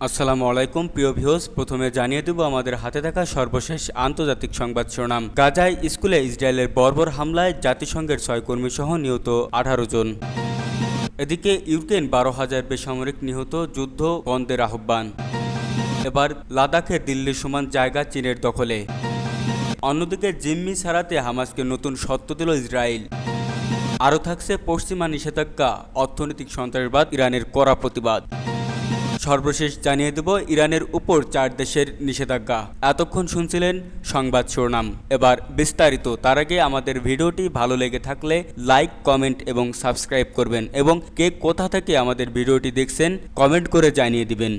আসসালামু আলাইকুম প্রিয় ভিউয়ার্স, প্রথমে জানিয়ে দেব আমাদের হাতে থাকা সর্বশেষ আন্তর্জাতিক সংবাদ শিরোনাম। গাজায় স্কুলে ইসরায়েলের বর্বর হামলায় জাতিসংঘের 6 কর্মী সহ নিহত 18 জন। এদিকে ইউক্রেন 12,000 বেসামরিক নিহত, যুদ্ধ বন্ধের আহ্বান। এবার লাদাখের দিল্লির সমান জায়গা চীনের দখলে। অন্যদিকে জিম্মি ছাড়াতে হামাসকে নতুন সত্য দিল ইসরায়েল। আরও থাকছে পশ্চিমা নিষেধাজ্ঞা, অর্থনৈতিক সন্ত্রাসবাদ, ইরানের কড়া প্রতিবাদ। সর্বশেষ জানিয়ে দেব ইরানের উপর 4 দেশের নিষেধাজ্ঞা। এতক্ষণ শুনছিলেন সংবাদ শিরোনাম, এবার বিস্তারিত। তার আগে আমাদের ভিডিওটি ভালো লেগে থাকলে লাইক, কমেন্ট এবং সাবস্ক্রাইব করবেন এবং কে কোথা থেকে আমাদের ভিডিওটি দেখছেন কমেন্ট করে জানিয়ে দিবেন।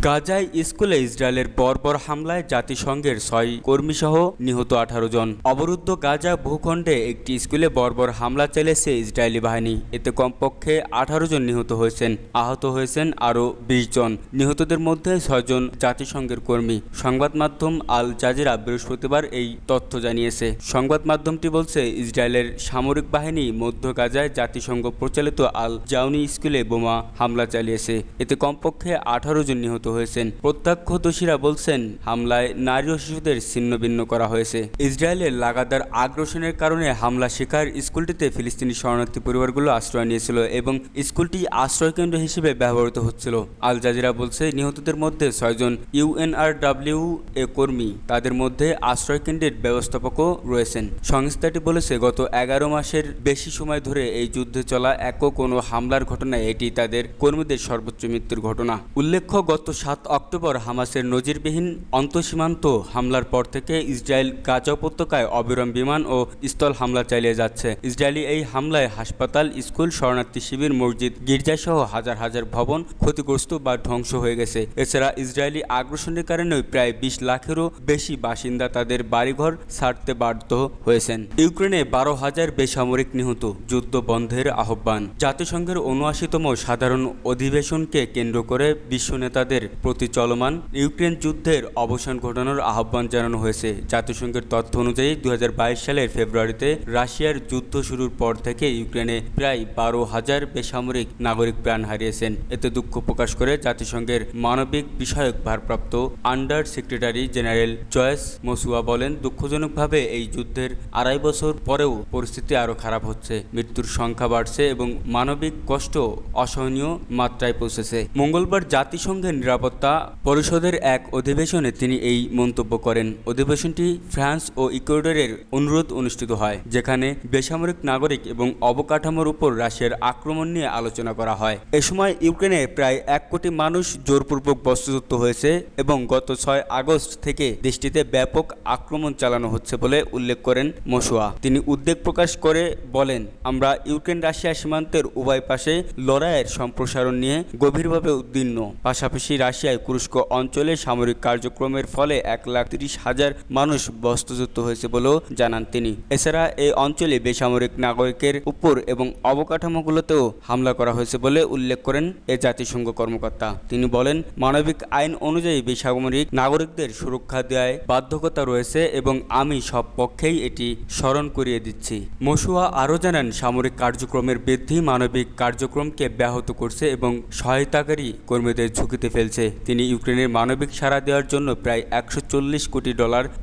গাজায় স্কুলে ইসরায়েলের বর্বর হামলায় জাতিসংঘের 6 কর্মীসহ নিহত 18 জন। অবরুদ্ধ গাজা ভূখণ্ডে একটি স্কুলে বর্বর হামলা চালিয়েছে ইসরায়েলি বাহিনী। এতে কমপক্ষে 18 জন নিহত হয়েছেন, আহত হয়েছেন আরও 20 জন। নিহতদের মধ্যে 6 জন জাতিসংঘের কর্মী। সংবাদ মাধ্যম আল জাজিরা বৃহস্পতিবার এই তথ্য জানিয়েছে। সংবাদ মাধ্যমটি বলছে, ইসরায়েলের সামরিক বাহিনী মধ্য গাজায় জাতিসংঘ পরিচালিত আল জাউনি স্কুলে বোমা হামলা চালিয়েছে। এতে কমপক্ষে 18 জন নিহত হয়েছেন। প্রত্যক্ষদর্শীরা বলছেন, হামলায় নারী ও শিশুদের ছিন্নভিন্ন করা হয়েছে। ইসরায়েলের লাগাতার আগ্রাসনের কারণে হামলা শিকার স্কুলটিতে ফিলিস্তিনি শরণার্থী পরিবারগুলো আশ্রয় নিয়েছিল এবং স্কুলটি আশ্রয়কেন্দ্র হিসেবে ব্যবহৃত হচ্ছিল। আল জাজিরা বলছে, নিহতদের মধ্যে 6 জন ইউএনআরডব্লিউ এ কর্মী। তাদের মধ্যে আশ্রয়কেন্দ্রের ব্যবস্থাপকও রয়েছেন। সংস্থাটি বলেছে, গত 11 মাসের বেশি সময় ধরে এই যুদ্ধে চলা একক কোনো হামলার ঘটনায় এটি তাদের কর্মীদের সর্বোচ্চ মৃত্যুর ঘটনা। উল্লেখ্য, গত 7 অক্টোবর হামাসের নজিরবিহীন অন্তঃসীমান্ত হামলার পর থেকে ইসরায়েল গাজা উপত্যকায় অবিরাম বিমান ও স্থল হামলা চালিয়ে যাচ্ছে। ইসরায়েলি এই হামলায় হাসপাতাল, স্কুল, শরণার্থী শিবির, মসজিদ, গির্জাসহ হাজার হাজার ভবন ক্ষতিগ্রস্ত বা ধ্বংস হয়ে গেছে। এছাড়া ইসরায়েলি আগ্রাসনের কারণে প্রায় 20 লাখেরও বেশি বাসিন্দা তাদের বাড়িঘর ছাড়তে বাধ্য হয়েছেন। ইউক্রেনে 12,000 বেসামরিক নিহত, যুদ্ধ বন্ধের আহ্বান। জাতিসংঘের 79তম সাধারণ অধিবেশনকে কেন্দ্র করে বিশ্ব নেতাদের প্রতি চলমান ইউক্রেন যুদ্ধের অবসান ঘটানোর আহ্বান জানানো হয়েছে। জাতিসংঘের তথ্য অনুযায়ী 2022 সালের ফেব্রুয়ারিতে রাশিয়ার যুদ্ধ শুরুর পর থেকে ইউক্রেনে প্রায় 12,000 বেসামরিক নাগরিক প্রাণ হারিয়েছেন। এতে দুঃখ প্রকাশ করে জাতিসংঘের মানবিক বিষয়ক ভারপ্রাপ্ত under secretary general Joyce Masua বলেন, দুঃখজনকভাবে এই যুদ্ধের 2.5 বছর পরেও পরিস্থিতি আরও খারাপ হচ্ছে। মৃত্যুর সংখ্যা বাড়ছে এবং মানবিক কষ্ট অসহনীয় মাত্রায় পৌঁছেছে। মঙ্গলবার জাতিসংঘের নিরাপত্তা পরিষদের এক অধিবেশনে তিনি এই মন্তব্য করেন। অধিবেশনটি ফ্রান্স ও ইকুয়েডরের অনুরোধ অনুষ্ঠিত হয়, যেখানে বেসামরিক নাগরিক এবং অবকাঠামোর উপর রাশিয়ার আক্রমণ নিয়ে আলোচনা করা হয়। এ সময় ইউক্রেনে প্রায় 1 কোটি মানুষ জোরপূর্বক বস্তুচ্যুত হয়েছে এবং গত 6 আগস্ট থেকে দেশটিতে ব্যাপক আক্রমণ চালানো হচ্ছে বলে উল্লেখ করেন মসুয়া। তিনি উদ্বেগ প্রকাশ করে বলেন, আমরা ইউক্রেন রাশিয়া সীমান্তের উভয় পাশে লড়াইয়ের সম্প্রসারণ নিয়ে গভীরভাবে উদ্বিগ্ন। পাশাপাশি রাশিয়ায় কুরস্ক অঞ্চলে সামরিক কার্যক্রমের ফলে 1,30,000 মানুষ বস্তুচ্যুত হয়েছে বলেও জানান তিনি। এছাড়া এই অঞ্চলে বেসামরিক নাগরিকের উপর এবং অবকাঠামোগুলোতেও হামলা করা হয়েছে বলে উল্লেখ করেন এ জাতিসংঘ কর্মকর্তা। তিনি বলেন, মানবিক আইন অনুযায়ী বেসামরিক নাগরিকদের সুরক্ষা দেওয়ায় বাধ্যকতা রয়েছে এবং আমি সব পক্ষেই এটি স্মরণ করিয়ে দিচ্ছি। মসুয়া আরও জানান, সামরিক কার্যক্রমের বৃদ্ধি মানবিক কার্যক্রমকে ব্যাহত করছে এবং সহায়তাকারী কর্মীদের ঝুঁকিতে ফেলছে। তিনি ইউক্রেনের মানবিক সাড়া দেওয়ার জন্য প্রায় $140 কোটি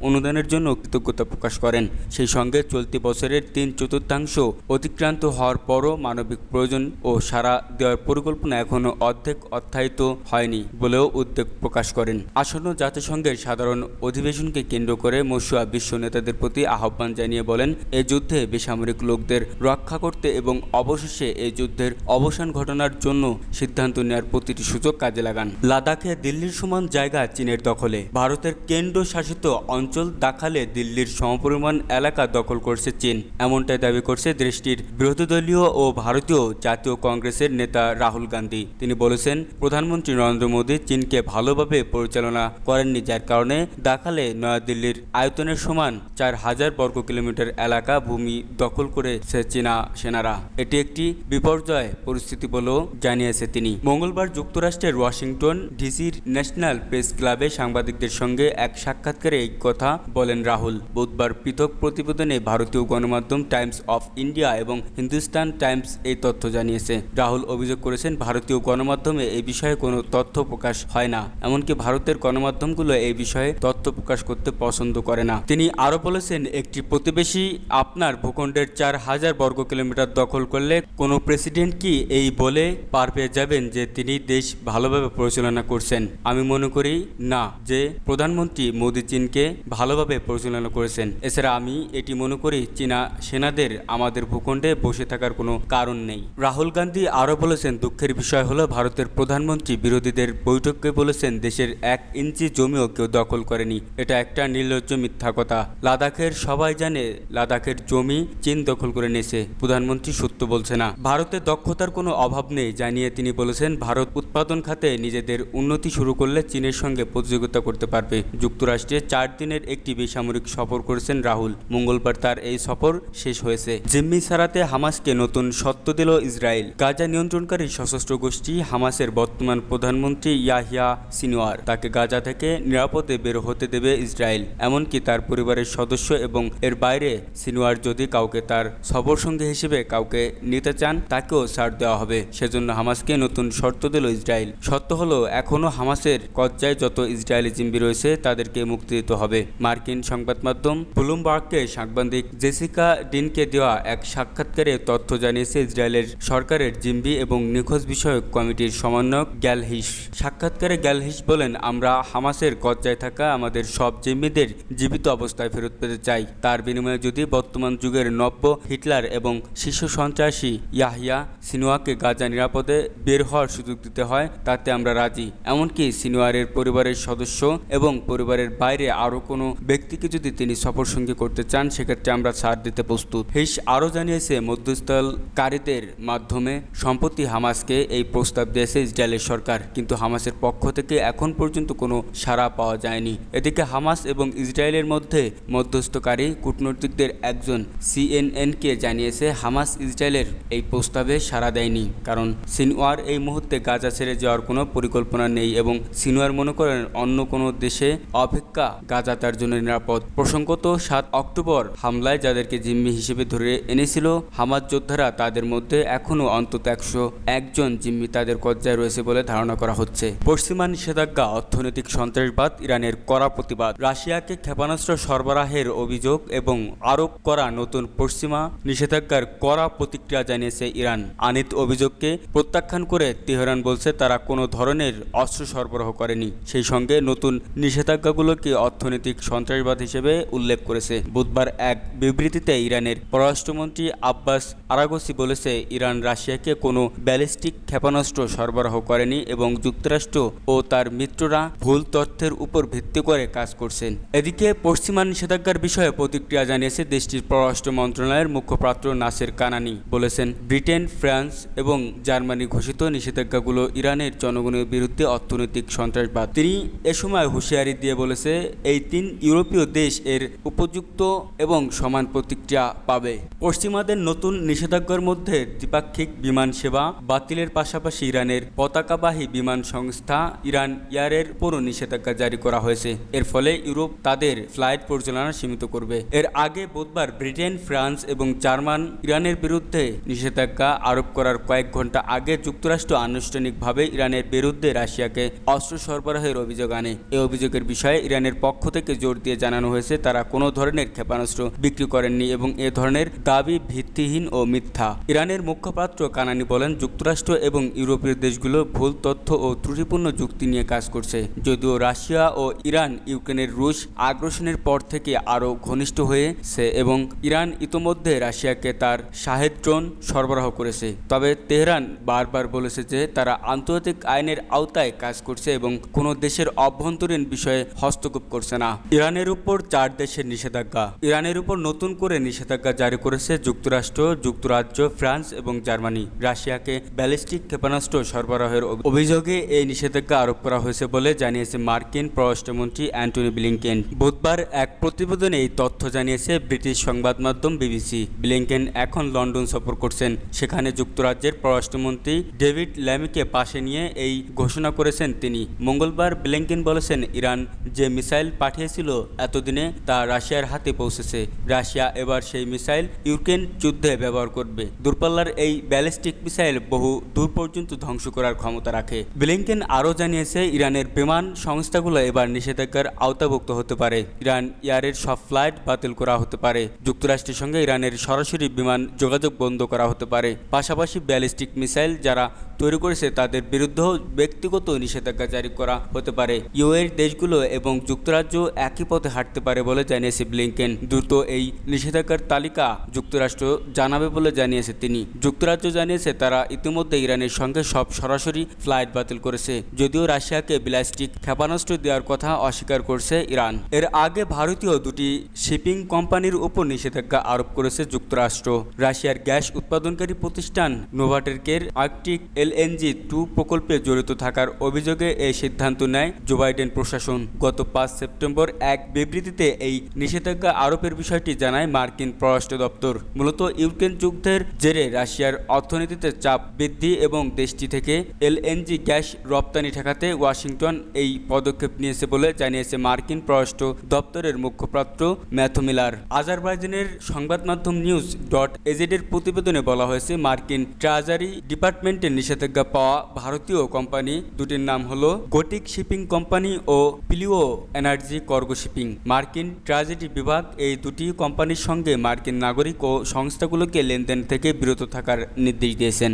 অনুদানের জন্য কৃতজ্ঞতা প্রকাশ করেন। সেই সঙ্গে চলতি বছরের 3/4 অতিক্রান্ত হওয়ার পরও মানবিক প্রয়োজন ও সাড়া দেওয়ার পরিকল্পনা এখনও অর্ধেক অর্থায়িত হয়নি বলেও উদ্বেগ প্রকাশ করেন। আসন্ন জাতিসংঘের সাধারণ অধিবেশনকে কেন্দ্র করে মসুয়া বিশ্ব নেতাদের প্রতি আহ্বান জানিয়ে বলেন, এই যুদ্ধে বেসামরিক লোকদের রক্ষা করতে এবং অবশেষে এই যুদ্ধের অবসান ঘটানোর জন্য সিদ্ধান্ত নেওয়ার প্রতিটি সুযোগ কাজে লাগান। লাদাখে দিল্লির সমান জায়গা চীনের দখলে। ভারতের কেন্দ্র শাসিত অঞ্চল দাখালে দিল্লির সমপরিমাণ এলাকা দখল করছে চীন, এমনটাই দাবি করছে দেশটির বিরোধী দলীয় ও ভারতীয় জাতীয় কংগ্রেসের নেতা রাহুল গান্ধী। তিনি বলেছেন, প্রধানমন্ত্রী নরেন্দ্র মোদী চীনকে ভালোভাবে পরিচালনা করেননি, যার কারণে দাখালে নয়াদিল্লির আয়তনের সমান 4,000 বর্গ কিলোমিটার এলাকা ভূমি দখল করেছে চীনা সেনারা। এটি একটি বিপর্যয় পরিস্থিতি বলেও জানিয়েছে তিনি। মঙ্গলবার যুক্তরাষ্ট্রের ওয়াশিংটন ডিসির ন্যাশনাল প্রেস ক্লাবে সাংবাদিকদের সঙ্গে এক সাক্ষাৎকারে এই কথা বলেন রাহুল। বুধবার পৃথক প্রতিবেদনে ভারতীয় গণমাধ্যম টাইমস অফ ইন্ডিয়া এবং হিন্দুস্তান টাইমস এই তথ্য জানিয়েছে। রাহুল অভিযোগ করেছেন, ভারতীয় গণমাধ্যমে এই বিষয়ে কোনো তথ্য প্রকাশ হয় না, এমনকি ভারতের গণমাধ্যমগুলো এই বিষয়ে তথ্য প্রকাশ করতে পছন্দ করে না। তিনি আরও বলেছেন, একটি প্রতিবেশী আপনার ভূখণ্ডের 4000 বর্গ কিলোমিটার দখল করলে কোনো প্রেসিডেন্ট কি এই বলে পার পেয়ে যাবেন যে তিনি দেশ ভালোভাবে পরিচালনা করছেন? আমি মনে করি না যে প্রধানমন্ত্রী মোদি চীনকে ভালোভাবে পরিচালনা করেছেন। এছাড়া আমি এটি মনে করি চীনা সেনাদের আমাদের ভূখণ্ডে বসে থাকার কোনো কারণ নেই। রাহুল গান্ধী আরও বলেছেন, দুঃখের বিষয় হলো ভারতের প্রধানমন্ত্রী বিরোধীদের বৈঠকে বলেছেন দেশের 1 ইঞ্চি জমিও কেউ দখল করেনি। এটা একটা নির্লজ্জ মিথ্যা কথা। লাদাখের সবাই জানে লাদাখের জমি চীন দখল করে নিয়েছে। প্রধানমন্ত্রী সত্য বলছে না। ভারতের দক্ষতার কোনো অভাব নেই জানিয়ে তিনি বলেছেন, ভারত উৎপাদন খাতে নিজেদের উন্নতি শুরু করলে চীনের সঙ্গে প্রতিযোগিতা করতে পারবে। যুক্তরাষ্ট্রে 4 দিনের একটি বেসামরিক সফর করেছেন রাহুল। মঙ্গলবার তার এই সফর শেষ হয়েছে। জিম্মি সারাতে হামাসকে নতুন সত্য দিল ইসরায়েল। গাজা নিয়ন্ত্রণকারী সশস্ত্র গোষ্ঠী হামাসের বর্তমান প্রধানমন্ত্রী ইয়াহিয়া সিনওয়ার তাকে গাজা থেকে নিরাপদে বের হতে দেবে ইসরায়েল, এমনকি তার পরিবারের সদস্য এবং এর বাইরে সিনওয়ার যদি কাউকে তার সফর সঙ্গী হিসেবে কাউকে নিতে চান তাকেও ছাড় দেওয়া হবে। সেজন্য হামাসকে নতুন শর্ত দিল ইসরায়েল। সত্য হলো এখনও হামাসের কবজায় যত ইসরায়েলি জিম্মি রয়েছে তাদেরকে মুক্তি দিতে হবে। মার্কিন সংবাদ মাধ্যম ব্লুমবার্গকে সাংবাদিক জেসিকা ডিনকে দেওয়া এক সাক্ষাৎকারে তথ্য জানিয়েছে ইসরায়েলের সরকারের জিম্মি এবং নিখোঁজ বিষয়ক কমিটির সমন্বয়ক গ্যাল হিশ। সাক্ষাৎকারে গ্যাল হিশ বলেন, আমরা হামাসের কবজায় থাকা আমাদের সব জিম্মিদের জীবিত অবস্থায় ফেরত পেতে চাই। তার বিনিময়ে যদি বর্তমান যুগের নব্য হিটলার এবং শীর্ষ সন্ত্রাসী ইয়াহিয়া সিনওয়ারকে গাজা নিরাপদে বের হওয়ার সুযোগ দিতে হয় তাতে আমরা রাজি। এমনকি সিনওয়ারের পরিবারের সদস্য এবং পরিবারের বাইরে আরও কোনো ব্যক্তিকে যদি তিনি সফর সঙ্গী করতে চান সেক্ষেত্রে আমরা ছাড় দিতে প্রস্তুত। হিশ আরও জানিয়েছে, মধ্যস্থলকারীদের মাধ্যমে সম্প্রতি হামাসকে এই প্রস্তাব দিয়েছে ইসরায়েলের সরকার, কিন্তু হামাসের পক্ষ থেকে এখন পর্যন্ত কোনো সাড়া পাওয়া যায়নি। এদিকে হামাস এবং ইসরায়েলের মধ্যে মধ্যস্থকারী কূটনীতিকদের একজন সিএনএনকে জানিয়েছে হামাস ইসরায়েলের এই প্রস্তাবে সাড়া দেয়নি, কারণ সিনওয়ার এই মুহূর্তে গাজা ছেড়ে যাওয়ার কোনো পরিকল্পনা নেই এবং সিনওয়ার মনে করেন অন্য কোনো দেশে অপেক্ষা গাজা তার জন্য নিরাপদ। প্রসঙ্গত 7 অক্টোবর হামলায় যাদেরকে জিম্মি হিসেবে ধরে এনেছিল হামাস যোদ্ধারা, তাদের মধ্যে এখনও অন্তত 101 জন জিম্মি তাদের কবজায় রয়েছে বলে ধারণা করা হচ্ছে। পশ্চিমা নিষেধাজ্ঞা, অর্থনৈতিক সন্ত্রাসবাদ, ইরানের কড়া প্রতিবাদ, রাশিয়াকে ক্ষেপণাস্ত্র সরবরাহের অভিযোগ এবং আরোপ করা নতুন পশ্চিমা নিষেধাজ্ঞার কড়া প্রতিক্রিয়া জানিয়েছে ইরান। আনিত অভিযোগকে প্রত্যাখ্যান করে তেহরান বলছে তারা কোনো ধরনের অস্ত্র সরবরাহ করেনি। সেই সঙ্গে নতুন নিষেধাজ্ঞাগুলোকে অর্থনৈতিক সন্ত্রাসবাদ হিসেবে উল্লেখ করেছে। বুধবার এক বিবৃতিতে ইরানের পররাষ্ট্রমন্ত্রী আব্বাস আরাগসি বলেছে, ইরান রাশিয়াকে কোনো ব্যালিস্টিক ক্ষেপণাস্ত্র সরবরাহ করেনি এবং যুক্তরাষ্ট্র ও তার মিত্ররা ভুল তথ্যের উপর ভিত্তি করে কাজ করছেন। এদিকে পশ্চিমা নিষেধাজ্ঞার বিষয়ে প্রতিক্রিয়া জানিয়েছে দেশটির পররাষ্ট্র মন্ত্রণালয়ের মুখপাত্র নাসের কানানি। বলেছেন, ব্রিটেন, ফ্রান্স এবং জার্মানি ঘোষিত নিষেধাজ্ঞাগুলো ইরানের জনগণের বিরুদ্ধে অর্থনৈতিক সন্ত্রাসবাদ। তিনি এ সময় হুঁশিয়ারি দিয়ে বলেছে, এই 3 ইউরোপীয় দেশ এর উপযুক্ত এবং সমান প্রতিক্রিয়া পাবে। পশ্চিমাদের নতুন নিষেধাজ্ঞার মধ্যে দ্বিপাক্ষিক বিমান সেবা বাতিলের পাশাপাশি ইরানের পতাকাবাহী বিমান সংস্থা ইরান এয়ারের উপরও নিষেধাজ্ঞা জারি করা হয়েছে। এর ফলে ইউরোপ তাদের ফ্লাইট পরিচালনা সীমিত করবে। এর আগে বুধবার ব্রিটেন, ফ্রান্স এবং জার্মান ইরানের বিরুদ্ধে নিষেধাজ্ঞা আরোপ করার কয়েক ঘন্টা আগে যুক্তরাষ্ট্র আনুষ্ঠানিকভাবে ইরানের বিরুদ্ধে রাশিয়াকে অস্ত্র সরবরাহের অভিযোগ আনে। এই অভিযোগের বিষয়ে ইরানের পক্ষ থেকে জোর দিয়ে জানানো হয়েছে তারা কোনো ধরনের ক্ষেপণাস্ত্র বিক্রি করেননি এবং এ ধরনের দাবি ভিত্তিহীন ও মিথ্যা। ইরানের মুখপাত্র কানানি বলেন, যুক্তরাষ্ট্র এবং ইউরোপীয় দেশগুলো ভুল তথ্য ও ত্রুটিপূর্ণ যুক্তি নিয়ে কাজ করছে। যদিও রাশিয়া ও ইরান ইউক্রেনের রুশ আগ্রাসনের পর থেকে আরও ঘনিষ্ঠ হয়েছে এবং ইরান ইতোমধ্যে রাশিয়াকে তার শাহেদ ড্রোন সরবরাহ করেছে, তবে তেহরান বারবার বলেছে যে তারা আন্তর্জাতিক আইনের আওতায় কাজ করছে এবং কোনো দেশের অভ্যন্তরীণ বিষয়ে হস্তক্ষেপ করছে না। ইরানের উপর 4 দেশের নিষেধাজ্ঞা। ইরানের উপর নতুন করে নিষেধাজ্ঞা জারি করেছে যুক্তরাষ্ট্র, যুক্তরাজ্য, ফ্রান্স এবং জার্মানি। রাশিয়াকে ব্যালিস্টিক ক্ষেপণাস্ত্র সরবরাহের অভিযোগে এই নিষেধাজ্ঞা আরোপ করা হয়েছে বলে জানিয়েছে মার্কিন পররাষ্ট্রমন্ত্রী অ্যান্টনি ব্লিংকেন। বুধবার এক প্রতিবেদনে এই তথ্য জানিয়েছে ব্রিটিশ সংবাদ মাধ্যম বিবিসি। ব্লিংকেন এখন লন্ডন সফর করছেন। সেখানে যুক্তরাজ্যের পররাষ্ট্রমন্ত্রী ডেভিড ল্যামিকে পাশে নিয়ে এই ঘোষণা ঘোষণা করেছেন তিনি। মঙ্গলবার ব্লিংকেন বলেছেন, ইরান যে মিসাইল পাঠিয়েছিল এতদিনে তা রাশিয়ার হাতে পৌঁছেছে। রাশিয়া এবার সেই মিসাইল ইউক্রেন যুদ্ধে ব্যবহার করবে। দূরপাল্লার এই ব্যালিস্টিক মিসাইল বহু দূর পর্যন্ত ধ্বংস করার ক্ষমতা রাখে। ব্লিংকেন আরও জানিয়েছে, ইরানের বিমান সংস্থাগুলো এবার নিষেধাজ্ঞার আওতাভুক্ত হতে পারে। ইরান এয়ারের সব ফ্লাইট বাতিল করা হতে পারে। যুক্তরাষ্ট্রের সঙ্গে ইরানের সরাসরি বিমান যোগাযোগ বন্ধ করা হতে পারে। পাশাপাশি ব্যালিস্টিক মিসাইল যারা তৈরি করেছে তাদের বিরুদ্ধেও ব্যক্তিগত নিষেধাজ্ঞা জারি করা হতে পারে। ইউএর দেশগুলো এবং যুক্তরাজ্য একই পথে হাঁটতে পারে বলে জানিয়েছে ব্লিংকেন। দ্রুত এই নিষেধাজ্ঞার তালিকা যুক্তরাষ্ট্র জানাবে বলে জানিয়েছে তিনি। যুক্তরাজ্য জানিয়েছে তারা ইতিমধ্যে ইরানের সঙ্গে সব সরাসরি ফ্লাইট বাতিল করেছে, যদিও রাশিয়াকে ব্যালিস্টিক ক্ষেপণাস্ত্র দেওয়ার কথা অস্বীকার করছে ইরান। এর আগে ভারতীয় দুটি শিপিং কোম্পানির উপর নিষেধাজ্ঞা আরোপ করেছে যুক্তরাষ্ট্র। রাশিয়ার গ্যাস উৎপাদনকারী প্রতিষ্ঠান নোভাটেকের আর্কটিক LNG 2 প্রকল্পে জড়িত থাকার অভিযোগে এই সিদ্ধান্ত নেয় জো বাইডেন প্রশাসন। গত 5 সেপ্টেম্বর এক বিবৃতিতে এই নিষেধাজ্ঞা আরোপের বিষয়টি জানায় মার্কিন পররাষ্ট্র দপ্তর। মূলত ইউক্রেন যুদ্ধের জেরে রাশিয়ার অর্থনীতিতে চাপ বৃদ্ধি এবং দেশটি থেকে LNG গ্যাস রপ্তানি ঠেকাতে ওয়াশিংটন এই পদক্ষেপ নিয়েছে বলে জানিয়েছে মার্কিন পররাষ্ট্র দপ্তরের মুখপাত্র ম্যাথু মিলার। আজারবাইজানের সংবাদ মাধ্যম news.az এর প্রতিবেদনে বলা হয়েছে, মার্কিন ট্রেজারি ডিপার্টমেন্টের নিষেধাজ্ঞা পাওয়া ভারতীয় কোম্পানি দুটির নাম হলো গটিক শিপিং কোম্পানি ও পিলিও এনার্জি কার্গো শিপিং। মার্কিন ট্রেজারি বিভাগ এই দুটি কোম্পানির সঙ্গে মার্কিন নাগরিক ও সংস্থাগুলোকে লেনদেন থেকে বিরত থাকার নির্দেশ দিয়েছেন।